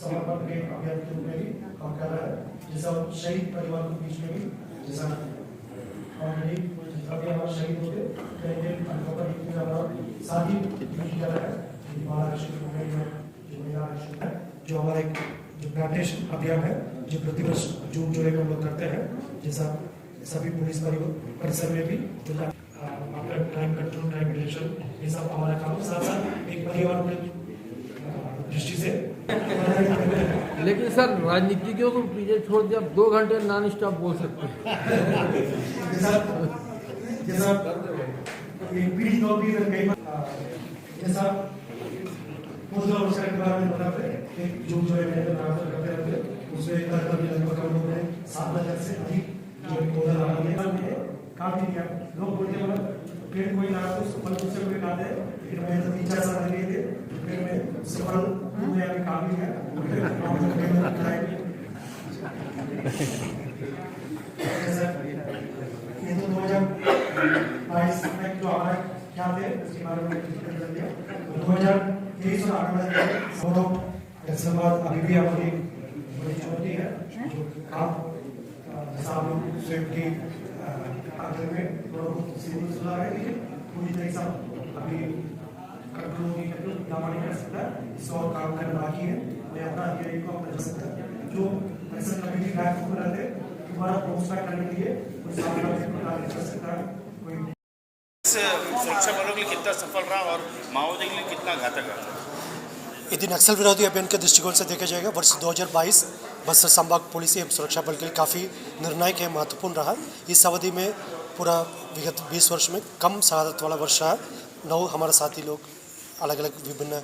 समर्पण के अभियान के रूप में भी काम कर रहा है। जैसा शहीद परिवार के बीच में भी जैसा ऑलरेडी जितना भी हमारे शहीद होते हमारा साथ ही किया है जो हमारा एक जो प्लांटेशन अभियान है जो प्रतिवर्ष जून जुलाई में हम लोग करते हैं। जैसा सभी पुलिस परिसर में भी after crime control, crime detection, ये सब हमारा काम साथ साथ एक परिवार के दृष्टि से। लेकिन सर राजनीतिज्ञों को पीछे छोड़ दिया, 2 घंटे नॉन स्टॉप बोल सकते हैं। जैसा पीढ़ी दौर भी जैसा के बारे में बताते हैं जो करते रहते उसमें लगभग हम लोग ने 7,000 से अधिक पौधा लगाने काफी लोग बोलते हैं पेड़ कोई लगा तो फल दूसरे कोई लाते हैं। फिर मैं तो 3-4 साल लगे थे, फिर मैं सफल में अभी काफी है। ये तो 2022 में जो हमारा क्या थे उसके बारे में 2023 और आने वाले अभी भी हमारी बड़ी चुनौती है जो काम जैसा हम लोग स्वयं की आगे में सुधार है, लेकिन पूरी तरह से अभी कंट्रोल नहीं कर सकता, इस और काम करना बाकी है। मैं अपना अधिकारी को अपना सकता जो ऐसा कभी बैक को रहते दोबारा प्रोत्साहन करने के लिए कोई सामना कर सकता है। कोई सुरक्षा बलों के लिए कितना सफल रहा और माओवादी के लिए कितना घातक रहा? यदि नक्सल विरोधी अभियान के दृष्टिकोण से देखा जाएगा वर्ष 2022 बस्तर संभाग पुलिस एवं सुरक्षा बल के लिए काफ़ी निर्णायक है, महत्वपूर्ण रहा। इस अवधि में पूरा विगत 20 वर्ष में कम शहादत वाला वर्ष रहा। 9 हमारे साथी लोग अलग अलग विभिन्न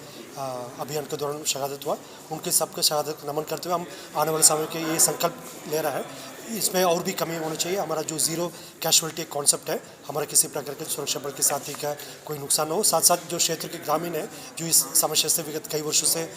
अभियान के दौरान शहादत हुआ, उनके सबके शहादत नमन करते हुए हम आने वाले समय के ये संकल्प ले रहा है। इसमें और भी कमी होनी चाहिए। हमारा जो जीरो कैजुअलिटी कॉन्सेप्ट है, हमारा किसी प्रकार के सुरक्षा बल के साथी का कोई नुकसान न हो। साथ साथ जो क्षेत्र के ग्रामीण है जो इस समस्या से विगत कई वर्षों से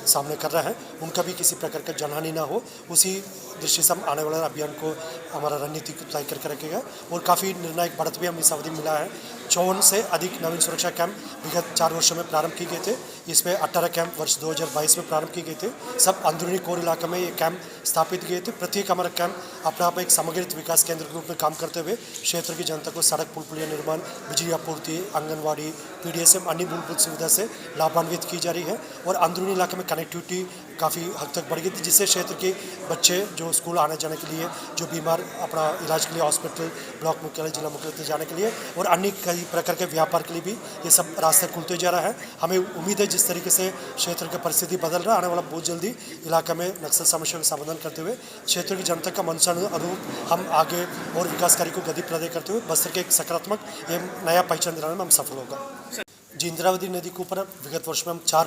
सामने कर रहा है, उनका भी किसी प्रकार का जनहानि ना हो, उसी दृष्टि से हम आने वाले अभियान को हमारा रणनीति को तय करके रखेगा। और काफ़ी निर्णायक बढ़त भी हम इस अवधि मिला है। 54 से अधिक नवीन सुरक्षा कैंप विगत 4 वर्षों में प्रारंभ किए गए थे। इसमें 18 कैंप वर्ष 2022 में प्रारंभ किए गए थे। सब अंदरूनी कोर इलाके में ये कैंप स्थापित किए थे। प्रत्येक हमारा कैंप अपने आप एक समग्रित विकास केंद्र के रूप में काम करते हुए क्षेत्र की जनता को सड़क, पुल पुलिया निर्माण, बिजली आपूर्ति, आंगनवाड़ी, पीडीएस अन्य मूलभूत सुविधा से लाभान्वित की जा रही है। और अंदरूनी इलाके में कनेक्टिविटी काफ़ी हद तक बढ़ गई थी, जिससे क्षेत्र के बच्चे जो स्कूल आने जाने के लिए, जो बीमार अपना इलाज के लिए हॉस्पिटल, ब्लॉक मुख्यालय, जिला मुख्यालय जाने के लिए, और अन्य कई प्रकार के व्यापार के लिए भी ये सब रास्ते खुलते जा रहा है। हमें उम्मीद है जिस तरीके से क्षेत्र की परिस्थिति बदल रहा है, आने वाला बहुत जल्दी इलाके में नक्सल समस्या का समाधान करते हुए क्षेत्र की जनता का मंशा अनुरूप हम आगे और विकास कार्य को गति प्रदान करते हुए बस्तर के एक सकारात्मक एवं नया पहचान दिलाने में हम सफल होगा। जी, इंद्रावती नदी के ऊपर विगत वर्ष में हम 4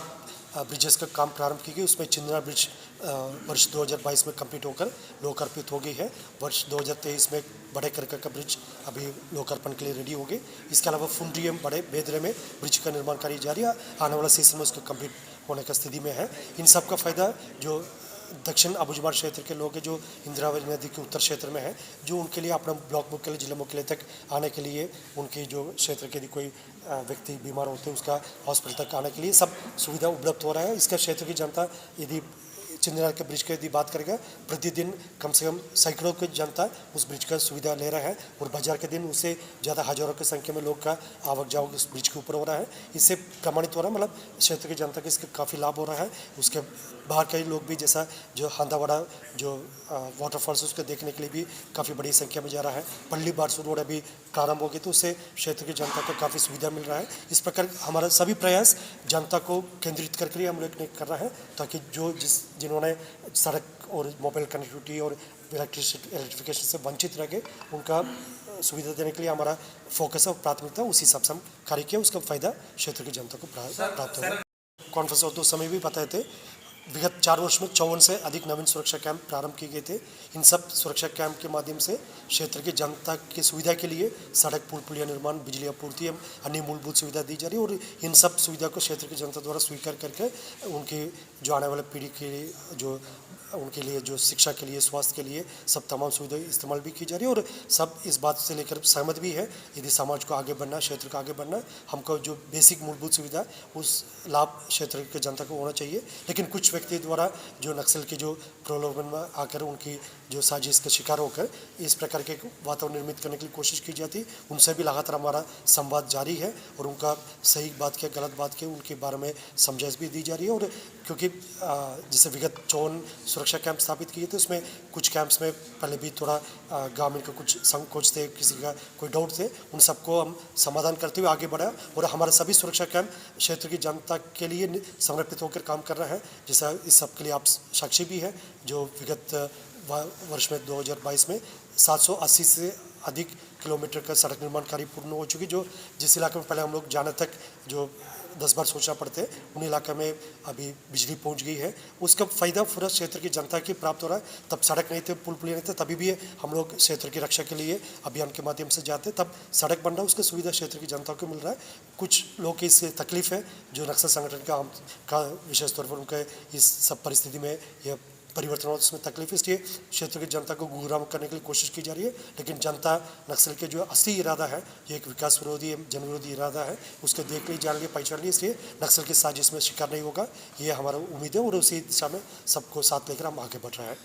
ब्रिजेस का काम प्रारंभ की गई। उसमें चिंद्रा ब्रिज वर्ष 2022 में कंप्लीट होकर लोकार्पित हो गई है। वर्ष 2023 में बड़े करका का ब्रिज अभी लोकार्पण के लिए रेडी हो गई। इसके अलावा फुंड्री एवं बड़े बेदरे में ब्रिज का निर्माण कार्य जारी है। आने वाला सीजन में उसका कंप्लीट होने का स्थिति में है। इन सब का फायदा जो दक्षिण अबुझमाड़ क्षेत्र के लोग हैं, जो इंद्रावती नदी के उत्तर क्षेत्र में है, जो उनके लिए अपना ब्लॉक मुख्यालय, जिला मुख्यालय तक आने के लिए, उनके जो क्षेत्र के यदि कोई व्यक्ति बीमार होते हैं उसका हॉस्पिटल तक आने के लिए सब सुविधा उपलब्ध हो रहा है। इसका क्षेत्र की जनता यदि चिंद्रा के ब्रिज की यदि बात करेगा, प्रतिदिन कम से कम सैकड़ों की जनता उस ब्रिज का सुविधा ले रहा है। और बाजार के दिन उससे ज़्यादा हजारों की संख्या में लोग का आवक जावक उस ब्रिज के ऊपर हो रहा है। इससे प्रमाणित हो रहा है, मतलब क्षेत्र की जनता को इसका काफ़ी लाभ हो रहा है। उसके बाहर कई लोग भी, जैसा जो हंदावाड़ा जो वाटरफॉल्स उसको देखने के लिए भी काफ़ी बड़ी संख्या में जा रहा है। पल्ली बारसूर रोड अभी प्रारंभ हो गई, तो उससे क्षेत्र की जनता को काफ़ी सुविधा मिल रहा है। इस प्रकार हमारा सभी प्रयास जनता को केंद्रित करके हम लोग ने कर रहा है, ताकि जो जिन्होंने सड़क और मोबाइल कनेक्टिविटी और इलेक्ट्रिफिकेशन से वंचित रह गए, उनका सुविधा देने के लिए हमारा फोकस और प्राथमिकता उसी हिसाब से हम कार्य किया। उसका फायदा क्षेत्र की जनता को प्राप्त होगा। कॉन्फ्रेंस और 2 समय भी बताए थे, विगत 4 वर्ष में 54 से अधिक नवीन सुरक्षा कैंप प्रारंभ किए गए थे। इन सब सुरक्षा कैंप के माध्यम से क्षेत्र की जनता की सुविधा के लिए सड़क, पुल पुलिया निर्माण, बिजली आपूर्ति एवं अन्य मूलभूत सुविधा दी जा रही है। और इन सब सुविधा को क्षेत्र की जनता द्वारा स्वीकार करके उनकी जो आने वाले पीढ़ी के लिए जो उनके लिए जो शिक्षा के लिए, स्वास्थ्य के लिए सब तमाम सुविधाएं इस्तेमाल भी की जा रही है और सब इस बात से लेकर सहमत भी है। यदि समाज को आगे बढ़ना है, क्षेत्र को आगे बढ़ना है, हमको जो बेसिक मूलभूत सुविधा है उस लाभ क्षेत्र के जनता को होना चाहिए। लेकिन कुछ व्यक्ति द्वारा जो नक्सल के जो प्रलोभन में आकर उनकी जो साजिश का शिकार होकर इस प्रकार के वातावरण निर्मित करने की कोशिश की जाती है, उनसे भी लगातार हमारा संवाद जारी है और उनका सही बात के गलत बात के उनके बारे में समझाइश भी दी जा रही है। और क्योंकि जैसे विगत 54 सुरक्षा कैंप स्थापित किए थे, उसमें कुछ कैंप्स में पहले भी थोड़ा ग्रामीण का कुछ संकोच थे, किसी का कोई डाउट थे, उन सबको हम समाधान करते हुए आगे बढ़ा और हमारा सभी सुरक्षा कैंप क्षेत्र की जनता के लिए समर्पित होकर काम कर रहा है। जैसा इस सब के लिए आप साक्षी भी है, जो विगत वर्ष में 2022 में 780 से अधिक किलोमीटर का सड़क निर्माण कार्य पूर्ण हो चुकी, जो जिस इलाके में पहले हम लोग जाने तक जो 10 बार सोचना पड़ते उन इलाके में अभी बिजली पहुंच गई है। उसका फ़ायदा पूरा क्षेत्र की जनता की प्राप्त हो रहा है। तब सड़क नहीं थे, पुल पुलिया नहीं थे, तभी भी हम लोग क्षेत्र की रक्षा के लिए अभियान के माध्यम से जाते, तब सड़क बन रहा है, उसका सुविधा क्षेत्र की जनता को मिल रहा है। कुछ लोग की इससे तकलीफ है, जो नक्सल संगठन का विशेष तौर पर उनके इस सब परिस्थिति में यह परिवर्तन हो, उसमें तकलीफ, इसलिए क्षेत्र की जनता को गुमराह करने के लिए कोशिश की जा रही है। लेकिन जनता नक्सल के जो असली इरादा है, ये एक विकास विरोधी जन विरोधी इरादा है, उसको देख ली, जान ली, पहचान ली, इसलिए नक्सल की साजिश में शिकार नहीं होगा, ये हमारा उम्मीद है और उसी दिशा में सबको साथ लेकर हम आगे बढ़ रहे हैं।